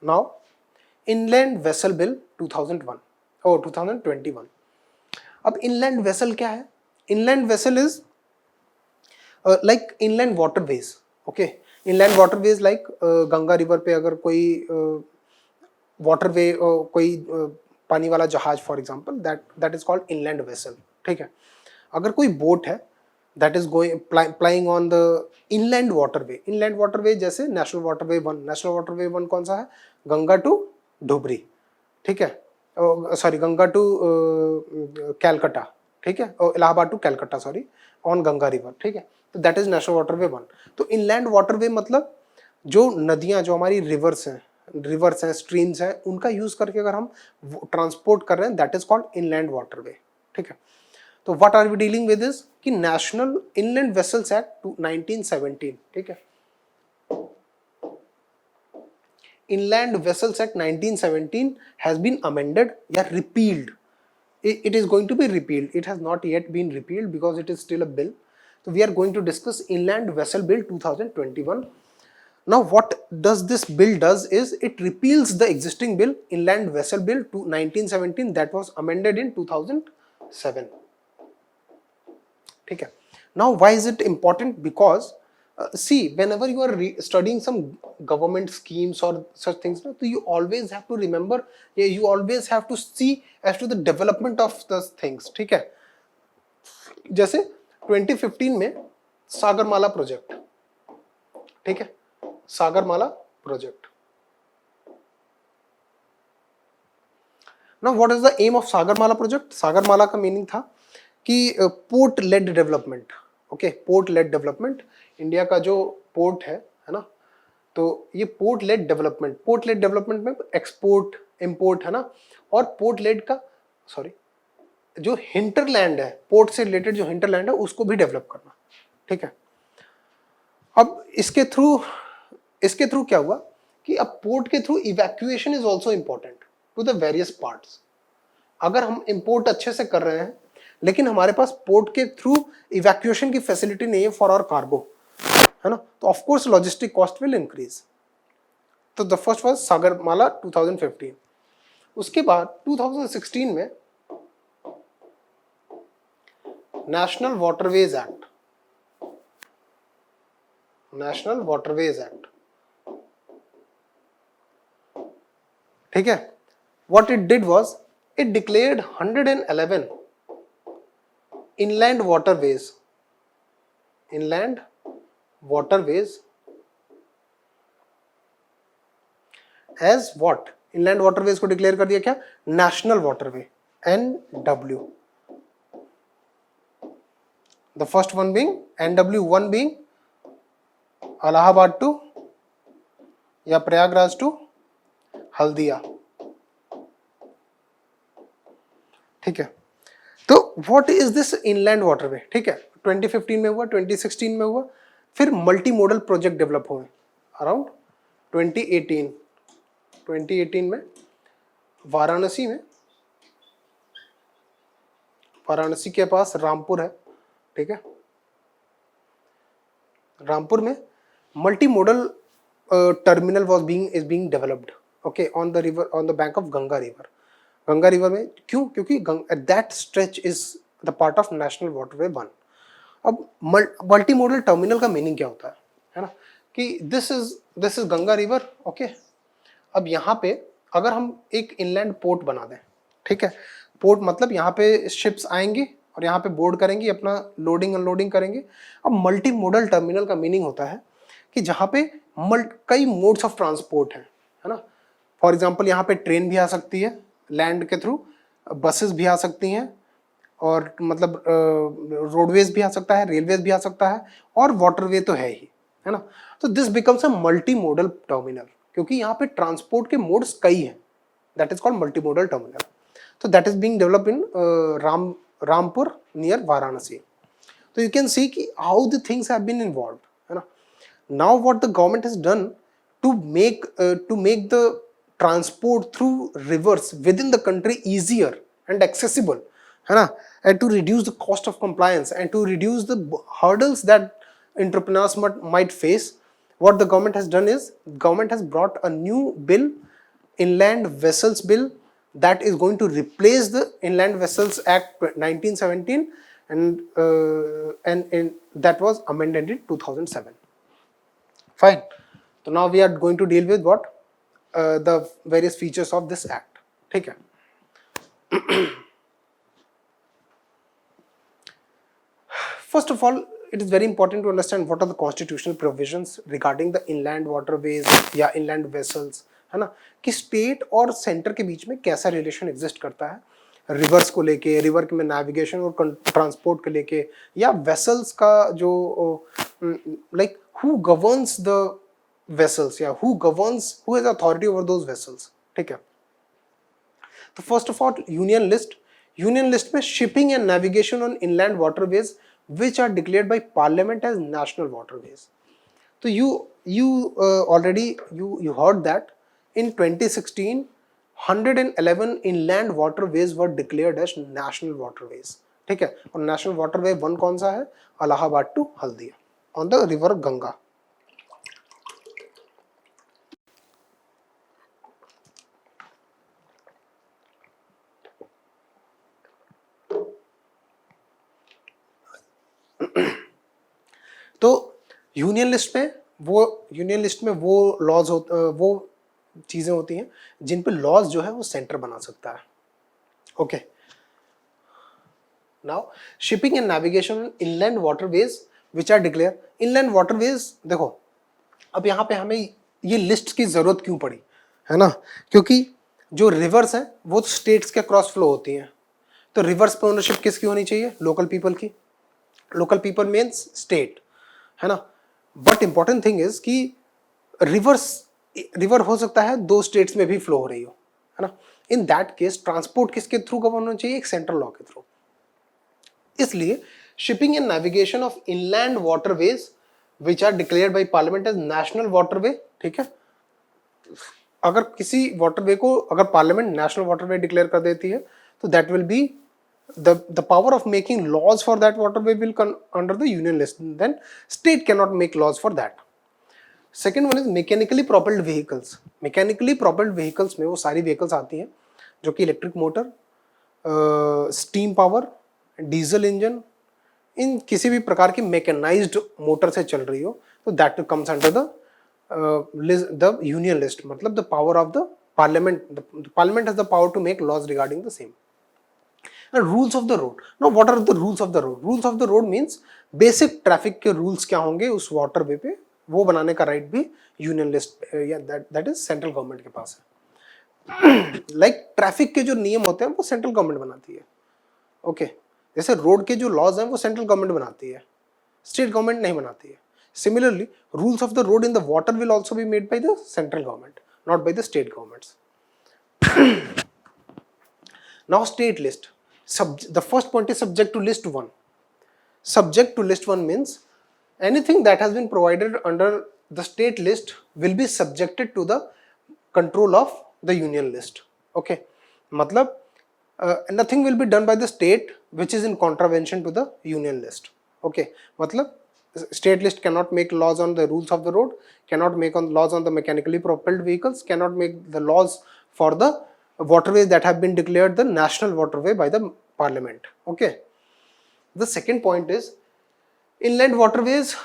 Now inland vessel bill 2001 और 2021. अब inland vessel क्या है? Inland vessel is like inland waterways. Okay, inland waterways like Ganga river पे अगर कोई वाटरवे कोई पानी वाला जहाज for example, that is called inland vessel. ठीक है, अगर कोई बोट है that is going प्लाइंग on the inland waterway. Inland waterway जैसे नेशनल वाटरवे 1. नेशनल वाटरवे 1 कौन सा है? गंगा टू धुबरी. ठीक है, सॉरी गंगा टू कैलकाटा. ठीक है, Allahabad to Calcutta, sorry, on Ganga river. ठीक है, तो दैट इज नेशनल वाटरवे 1. तो इनलैंड वाटरवे मतलब जो नदियां, जो हमारी रिवर्स हैं, स्ट्रीम्स हैं, उनका यूज करके अगर हम ट्रांसपोर्ट कर रहे हैं, that is called inland waterway. ठीक है, तो what are we dealing with is कि नेशनल इनलैंड वेसल्स एक्ट 1917. ठीक है, inland vessels act 1917 has been amended या repealed. It is going to be repealed. It has not yet been repealed because it is still a bill. So we are going to discuss Inland Vessel Bill 2021. Now what does this bill does is it repeals the existing bill, Inland Vessel Bill to 1917, that was amended in 2007. ठीक है, now why is it important? Because see, whenever you are studying some government schemes or such things, so you always have to remember, you always have to see as to the development of those things. ठीक है, जैसे 2015 में Sagarmala project. ठीक है, Sagarmala project. Now what is the aim of Sagarmala project? Sagarmala का meaning था कि port lead development. Okay, port lead development. India का जो पोर्ट है ना, तो ये पोर्ट लेड डेवलपमेंट में एक्सपोर्ट इंपोर्ट है ना, और पोर्ट लेड का सॉरी जो हिंटरलैंड है, पोर्ट से रिलेटेड जो हिंटरलैंड है, उसको भी डेवलप करना. ठीक है, अब इसके थ्रू क्या हुआ कि अब पोर्ट के through evacuation is also important to the various parts. अगर हम इंपोर्ट अच्छे से कर रहे हैं लेकिन हमारे पास पोर्ट के थ्रू इवैक्यूएशन की फैसिलिटी नहीं है फॉर आवर कार्गो, है ना, तो of course logistic cost will increase. तो द फर्स्ट वाज सागरमाला 2015. उसके बाद 2016 में नेशनल वाटरवेज एक्ट. ठीक है, what it did was it declared 111 inland waterways as what? inland waterways को डिक्लेयर कर दिया क्या? National waterway, NW. the first one being NW1 being Allahabad to या प्रयागराज टू हल्दिया. ठीक है, तो what is this inland waterway? ठीक है, 2015 में हुआ, 2016 में हुआ, फिर मल्टी मॉडल प्रोजेक्ट डेवलप हुए अराउंड 2018 में वाराणसी के पास रामपुर है. ठीक है, रामपुर में multi modal terminal is being developed. Okay, on the bank of Ganga river में. क्यों? क्योंकि that stretch is the part of national waterway 1. अब मल्टी मॉडल टर्मिनल का मीनिंग क्या होता है ना, कि this is Ganga river. Okay, अब यहाँ पे अगर हम एक इनलैंड पोर्ट बना दें, ठीक है, पोर्ट मतलब यहाँ पे शिप्स आएंगी और यहाँ पे बोर्ड करेंगी, अपना लोडिंग अनलोडिंग करेंगे. अब मल्टी मॉडल टर्मिनल का मीनिंग होता है कि जहाँ पे कई मोड्स ऑफ ट्रांसपोर्ट है ना. फॉर एग्जाम्पल यहाँ पे ट्रेन भी आ सकती है लैंड के थ्रू, बसेस भी आ सकती हैं, और मतलब रोडवेज भी आ सकता है, रेलवेज भी आ सकता है, और वाटरवे तो है ही, है ना. तो this becomes a multi modal terminal, क्योंकि यहाँ पे ट्रांसपोर्ट के मोड्स कई हैं. That is called multi modal terminal. तो that is being developed in Rampur near Varanasi. तो यू कैन सी कि how the things have been involved, है ना. Now what the government has done to make the transport through rivers within the country easier and accessible, है ना, and to reduce the cost of compliance and to reduce the hurdles that entrepreneurs might face. What the government has done is government has brought a new bill inland vessels bill that is going to replace the Inland Vessels Act 1917, and that was amended in 2007. Fine. So now we are going to deal with what the various features of this act. ठीक है. First of all, it is very important to understand what are the constitutional provisions regarding the inland waterways या inland vessels, है ना, कि state और centre के बीच में कैसा रिलेशन एग्जिस्ट करता है रिवर्स को लेके, रिवर में नेविगेशन और ट्रांसपोर्ट को लेके, या वेसल्स का जो like who governs the vessels या who has authority over those vessels. ठीक है. तो first of all union list में shipping and navigation on inland waterways which are declared by parliament as national waterways. So you already heard that in 2016 111 inland waterways were declared as national waterways. ठीक है. और national waterway 1 कौन सा है? Allahabad to Haldia on the river Ganga. तो union list में वो laws वो चीजें होती हैं जिन पे लॉज जो है वो सेंटर बना सकता है. Okay. Now shipping and navigation on inland waterways which are declare. Inland waterways देखो, अब यहाँ पे हमें ये लिस्ट की जरूरत क्यों पड़ी, है ना, क्योंकि जो रिवर्स हैं वो स्टेट्स के क्रॉस फ्लो होती हैं. तो रिवर्स पे ओनरशिप किसकी होनी चाहिए? लोकल पीपल की. लोकल पीपल मीन्स स्टेट, है ना. बट इंपॉर्टेंट थिंग इज कि रिवर हो सकता है 2 स्टेट्स में भी फ्लो हो रही हो, है ना. इन दैट केस ट्रांसपोर्ट किसके थ्रू गवर्न होना चाहिए? एक सेंट्रल लॉ के थ्रू. इसलिए shipping and navigation of inland waterways which are declared by parliament as national waterway. ठीक है. अगर किसी वाटरवे को अगर पार्लियामेंट नेशनल वाटरवे डिक्लेयर कर देती है तो that will be the power of making laws for that waterway will come under the union list. Then state cannot make laws for that. Second one is mechanically propelled vehicles. Mechanically propelled vehicles में वो सारी vehicles आती हैं जो कि electric motor, steam power, diesel engine, इन किसी भी प्रकार की मैकेनाइज्ड मोटर से चल रही हो, तो that comes under the union list. मतलब the power of the parliament has the power to make laws regarding the same. And rules of the road. Now what are the rules of the road? Rules of the road means basic traffic के rules क्या होंगे उस waterway पे, वो बनाने का right भी union list या that is central government के पास है. Like traffic के जो नियम होते हैं वो central government बनाती है. Okay. जैसे road के जो laws हैं वो central government बनाती है, state government नहीं बनाती है. Similarly, rules of the road in the water will also be made by the central government, not by the state governments. Now state list. The first point is subject to list 1. Subject to list 1 means anything that has been provided under the state list will be subjected to the control of the union list. Okay. मतलब nothing will be done by the state which is in contravention to the union list. Okay. मतलब state list cannot make laws on the rules of the road, cannot make laws on the mechanically propelled vehicles, cannot make the laws for the waterways that have been declared the national waterway by the parliament. Okay. The second point is inland waterways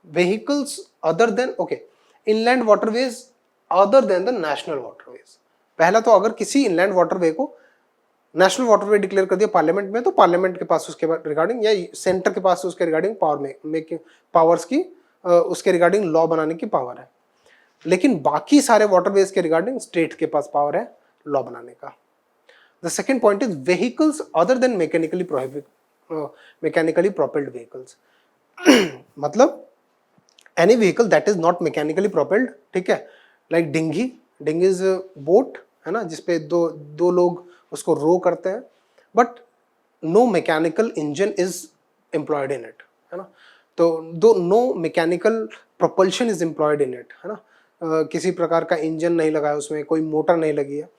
vehicles other than inland waterways other than the national waterways. पहला तो अगर किसी inland waterway को national waterway declare कर दिया parliament में, तो parliament के पास उसके रिगार्डिंग या सेंटर के पास उसके रिगार्डिंग मेकिंग पावर्स की उसके रिगार्डिंग लॉ बनाने की पावर है. लेकिन बाकी सारे वाटरवेज के रिगार्डिंग स्टेट के पास पावर है लॉ बनाने का. The second point is vehicles other than mechanically propelled vehicles. मतलब any vehicle that is not mechanically propelled. ठीक है. लाइक डिंगी इज बोट, है ना, जिसपे दो लोग उसको रो करते हैं, but no mechanical engine is employed in it, है ना. तो no mechanical propulsion is employed in it, है ना. किसी प्रकार का इंजन नहीं लगा है उसमें, कोई मोटर नहीं लगी है.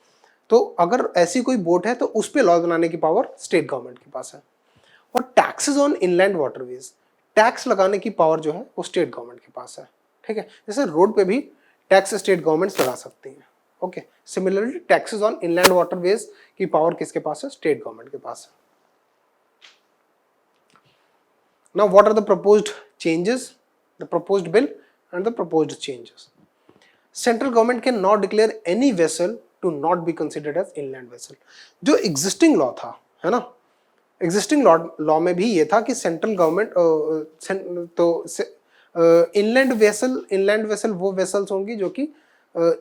तो अगर ऐसी कोई बोट है तो उस पर लॉ बनाने की पावर स्टेट गवर्नमेंट के पास है. और taxes on inland waterways, tax लगाने की पावर जो है वो स्टेट गवर्नमेंट के पास है. ठीक है. जैसे रोड पे भी टैक्स स्टेट गवर्नमेंट्स लगा सकती हैं. Okay, similarly taxes on inland waterways की पावर किसके पास है? स्टेट गवर्नमेंट के पास है। Now what are the proposed changes, the proposed bill and the proposed changes? Central government can now declare any vessel to not be considered as inland vessel. जो existing law था, है ना, existing law में भी ये था कि central government तो inland vessel वो vessels होंगी जो कि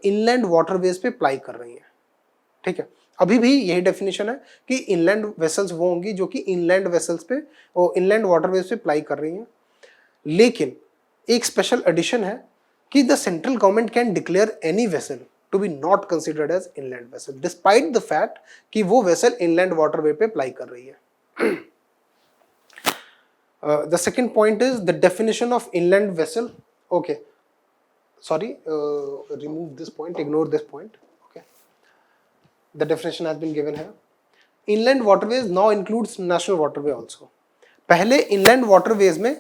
inland waterways पे apply कर रही हैं, ठीक है। अभी भी यही डेफिनेशन है कि इनलैंड वेसल्स वो होंगी जो कि इनलैंड वेसल्स पे और इनलैंड वाटरवेज पे अप्लाई कर रही हैं, लेकिन एक स्पेशल एडिशन है कि the central government can declare any vessel to be not considered as inland vessel despite the fact कि वो वेसल इनलैंड वाटरवे पे अप्लाई कर रही है। The second point is the definition of inland vessel. Okay, sorry, remove this point, ignore this point. The definition has been given here. Inland waterways now includes national waterway also. पहले inland waterways में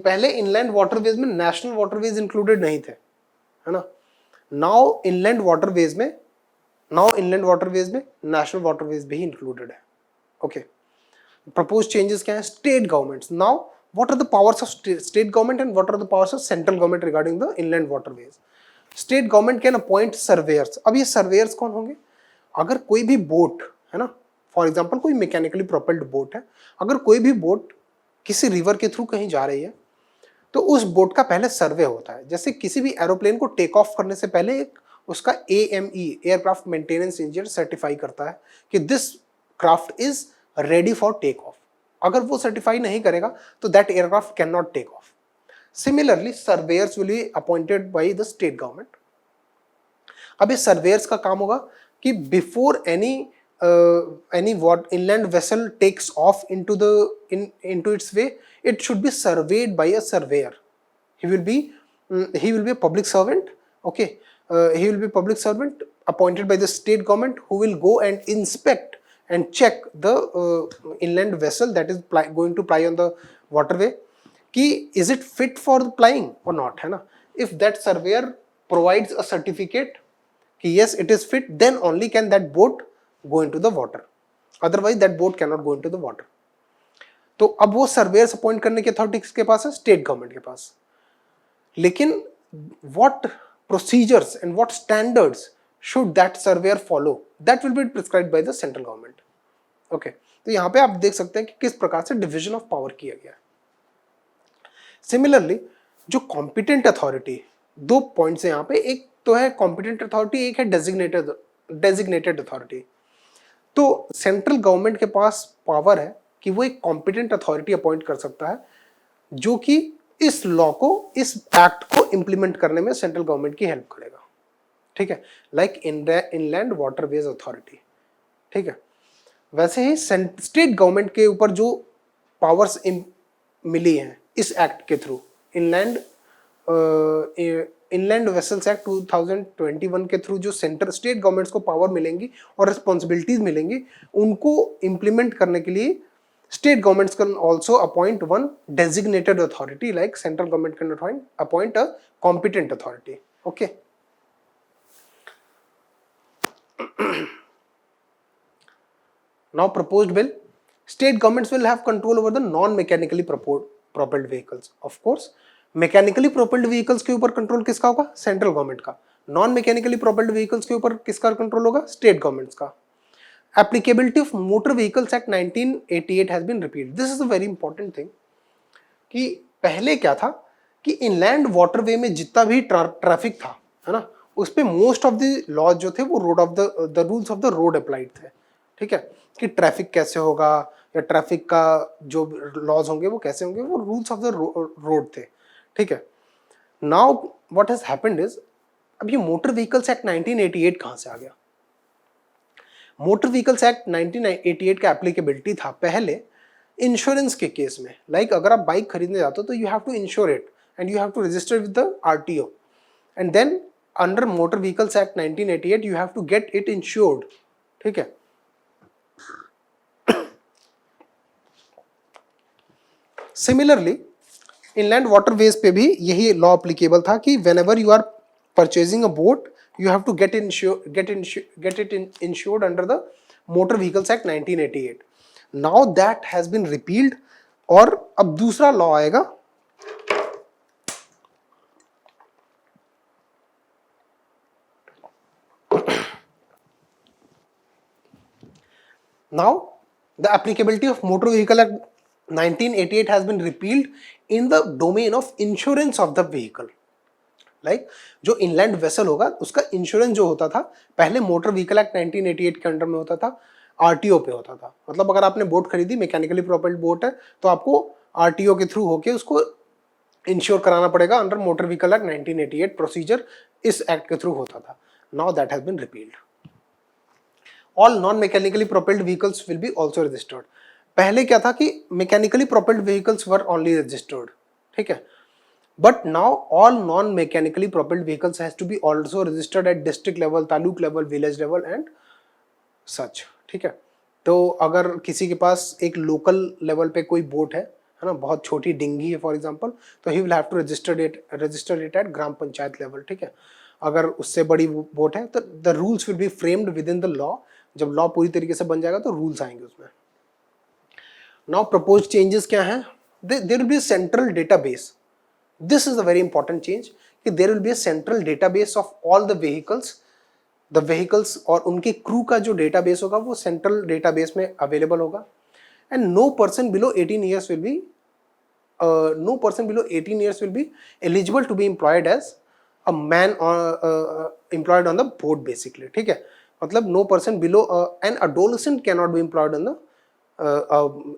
पहले inland waterways में national waterways included नहीं थे, है ना। Now inland waterways में national waterways भी included है। Okay. Proposed changes क्या है? State governments. Now what are the powers of state government and what are the powers of central government regarding the inland waterways? State government can appoint surveyors. अब ये surveyor's कौन होंगे? अगर कोई भी boat है ना, फॉर एग्जांपल कोई मैकेनिकली प्रोपेल्ड बोट है, अगर कोई भी बोट किसी रिवर के थ्रू कहीं जा रही है तो उस बोट का पहले सर्वे होता है। जैसे किसी भी एरोप्लेन को टेक ऑफ करने से पहले एक उसका AME aircraft maintenance engineer certify करता है कि this craft is ready for take off. अगर वो सर्टिफाई नहीं करेगा तो that aircraft can not take off. Similarly, surveyors will be appointed by the state government. अब इस surveyors का काम होगा कि before any inland vessel takes off into its way, it should be surveyed by a surveyor. He will be a public servant. Okay, he will be a public servant appointed by the state government who will go and inspect and check the inland vessel that is going to ply on the waterway. कि is it fit for plying or not, है ना। If that surveyor provides a certificate कि yes it is fit, then only can that boat go into the water, otherwise that boat cannot go into the water. तो अब वो surveyors appoint करने की authority किसके पास है? स्टेट गवर्नमेंट के पास। लेकिन what procedures and what standards should that surveyor follow, that will be prescribed by the central government. Okay, तो यहाँ पे आप देख सकते हैं कि किस प्रकार से डिविजन ऑफ पावर किया गया है। सिमिलरली जो कॉम्पिटेंट अथॉरिटी, दो पॉइंट्स हैं यहाँ पे, एक तो है कॉम्पिटेंट अथॉरिटी, एक है डेजिग्नेटेड अथॉरिटी। तो सेंट्रल गवर्नमेंट के पास पावर है कि वो एक कॉम्पिटेंट अथॉरिटी अपॉइंट कर सकता है जो कि इस लॉ को, इस एक्ट को इंप्लीमेंट करने में सेंट्रल गवर्नमेंट की हेल्प करेगा, ठीक है, लाइक इनलैंड वाटरवेज अथॉरिटी, ठीक है। वैसे ही स्टेट गवर्नमेंट के ऊपर जो पावर्स मिली हैं इस एक्ट के थ्रू, इनलैंड वेसल्स एक्ट 2021 के थ्रू जो स्टेट गवर्नमेंट्स को पावर मिलेंगी और रिस्पॉन्सिबिलिटीज मिलेंगी, उनको इंप्लीमेंट करने के लिए state governments can also appoint one designated authority, like central government can appoint a competent authority. Okay, now proposed bill, state governments will have control over the non-mechanically propelled vehicles. Of course, mechanically propelled vehicles के ऊपर control किसका होगा? Central government का। Non mechanically propelled vehicles के ऊपर किसका control होगा? State governments का। Applicability of motor vehicles act 1988 has been repeated. This is a very important thing कि पहले क्या था कि इनलैंड वाटरवे में जितना भी ट्रैफिक था, है ना, उस पे मोस्ट ऑफ द लॉज जो थे वो the rules of the road applied थे, ठीक है, कि ट्रैफिक कैसे होगा या ट्रैफिक का जो लॉज होंगे वो कैसे होंगे, वो रूल्स ऑफ द रोड थे, ठीक है। Now what has happened is, अब ये मोटर व्हीकल्स एक्ट 1988 कहां से आ गया? मोटर व्हीकल्स एक्ट 1988 का एप्लीकेबिलिटी था पहले इंश्योरेंस के केस में। लाइक अगर आप बाइक खरीदने जाते हो तो you have to insure it and you have to register with the RTO, and then under motor vehicles act 1988 you have to get it insured, ठीक है। सिमिलरली इनलैंड वाटरवेज पे भी यही लॉ एप्लीकेबल था कि whenever you are purchasing a boat you have to get it insured under the Motor Vehicles Act 1988. Now that has been repealed और अब दूसरा लॉ आएगा now the applicability of Motor Vehicle Act 1988 has been repealed in the domain of insurance of the vehicle. Like जो inland vessel होगा उसका insurance जो होता था पहले मोटर व्हीकल एक्ट 1988 के अंडर में होता था, आरटीओ पे होता था. मतलब अगर आपने बोट खरीदी, मैकेनिकली प्रोपेल्ड बोट है, तो आपको आरटीओ के थ्रू होके उसको इंश्योर कराना पड़ेगा under motor vehicle act 1988. Procedure इस एक्ट के थ्रू होता था. Now that has been repealed. All non mechanically propelled vehicles will be also registered. पहले क्या था कि mechanically propelled vehicles were only registered, ठीक है. But now all non-mechanically propelled vehicles has to be also registered at district level, taluk level, village level and such. ठीक है. तो अगर किसी के पास एक लोकल लेवल पे कोई बोट है ना, बहुत छोटी डिंगी है फॉर एग्जांपल, तो he will have to register it at gram panchayat level. ठीक है. अगर उससे बड़ी बोट है तो the rules will be framed within the law. जब लॉ पूरी तरीके से बन जाएगा तो रूल्स आएंगे उसमें. नाउ प्रपोज चेंजेस क्या हैं? There will be central database. This is a very important change कि there will be a central database of all the vehicles और उनके crew का जो database होगा वो central database में available होगा. And no person below 18 years will be eligible to be employed as a man or employed on the boat basically. ठीक है. मतलब no person below an adolescent cannot be employed on the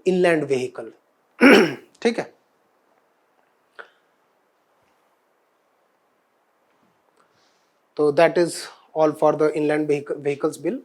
inland vehicle. ठीक है. So that is all for the inland vehicles bill.